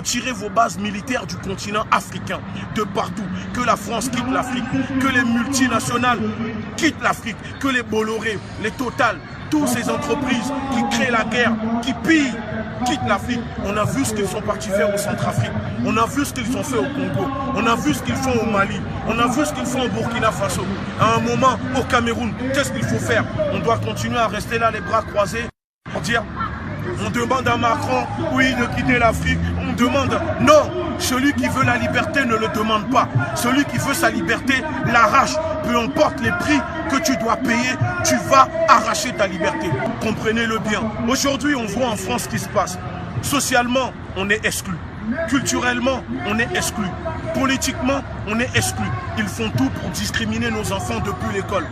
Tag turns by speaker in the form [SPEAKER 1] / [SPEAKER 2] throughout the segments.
[SPEAKER 1] Retirez vos bases militaires du continent africain, de partout. Que la France quitte l'Afrique, que les multinationales quittent l'Afrique, que les Bolloré, les Total, toutes ces entreprises qui créent la guerre, qui pillent, quittent l'Afrique. On a vu ce qu'ils sont partis faire au Centrafrique. On a vu ce qu'ils ont fait au Congo. On a vu ce qu'ils font au Mali. On a vu ce qu'ils font au Burkina Faso. À un moment, au Cameroun, qu'est-ce qu'il faut faire? On doit continuer à rester là les bras croisés pour dire, on demande à Macron, oui, de quitter l'Afrique. On demande, non, celui qui veut la liberté ne le demande pas. Celui qui veut sa liberté l'arrache. Peu importe les prix que tu dois payer, tu vas arracher ta liberté. Comprenez-le bien. Aujourd'hui, on voit en France ce qui se passe. Socialement, on est exclu. Culturellement, on est exclu. Politiquement, on est exclu. Ils font tout pour discriminer nos enfants depuis l'école.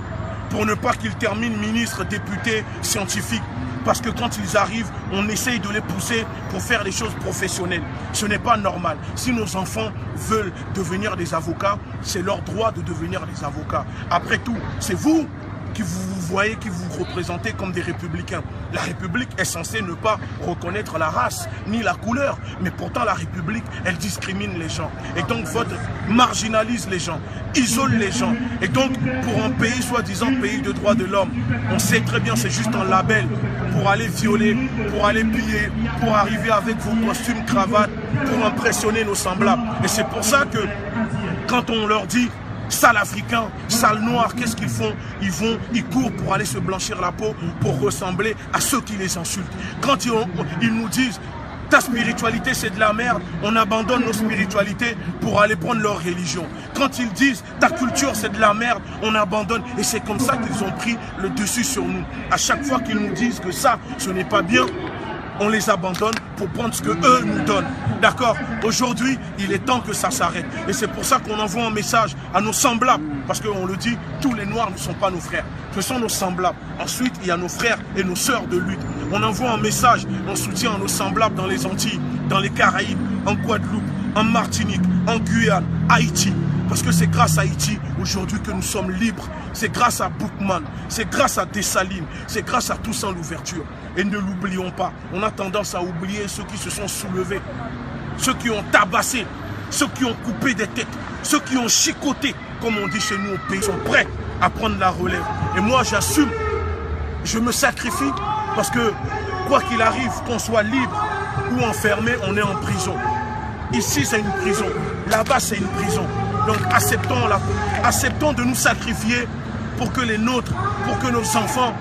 [SPEAKER 1] Pour ne pas qu'ils terminent ministres, députés, scientifiques. Parce que quand ils arrivent, on essaye de les pousser pour faire des choses professionnelles. Ce n'est pas normal. Si nos enfants veulent devenir des avocats, c'est leur droit de devenir des avocats. Après tout, c'est vous qui vous voyez, qui vous représentez comme des républicains. La République est censée ne pas reconnaître la race ni la couleur, mais pourtant la République, elle discrimine les gens. Et donc vote marginalise les gens, isole les gens. Et donc pour un pays soi-disant pays de droits de l'homme, on sait très bien c'est juste un label pour aller violer, pour aller piller, pour arriver avec vos costumes, cravates, pour impressionner nos semblables. Et c'est pour ça que quand on leur dit sale africain, sale noir, qu'est-ce qu'ils font? Ils courent pour aller se blanchir la peau, pour ressembler à ceux qui les insultent. Quand ils nous disent ta spiritualité c'est de la merde, on abandonne nos spiritualités pour aller prendre leur religion. Quand ils disent ta culture c'est de la merde, on abandonne. Et c'est comme ça qu'ils ont pris le dessus sur nous. À chaque fois qu'ils nous disent que ça, ce n'est pas bien, on les abandonne pour prendre ce que eux nous donnent. D'accord? Aujourd'hui, il est temps que ça s'arrête. Et c'est pour ça qu'on envoie un message à nos semblables. Parce qu'on le dit, tous les Noirs ne sont pas nos frères. Ce sont nos semblables. Ensuite, il y a nos frères et nos sœurs de lutte. On envoie un message en soutien à nos semblables dans les Antilles, dans les Caraïbes, en Guadeloupe, en Martinique, en Guyane, Haïti. Parce que c'est grâce à Haïti aujourd'hui que nous sommes libres. C'est grâce à Boukman, c'est grâce à Dessalines, c'est grâce à Toussaint Louverture. Et ne l'oublions pas, on a tendance à oublier ceux qui se sont soulevés, ceux qui ont tabassé, ceux qui ont coupé des têtes, ceux qui ont chicoté, comme on dit chez nous au pays, ils sont prêts à prendre la relève. Et moi j'assume, je me sacrifie parce que quoi qu'il arrive, qu'on soit libre ou enfermé, on est en prison. Ici c'est une prison, là-bas c'est une prison. Donc acceptons de nous sacrifier pour que les nôtres, pour que nos enfants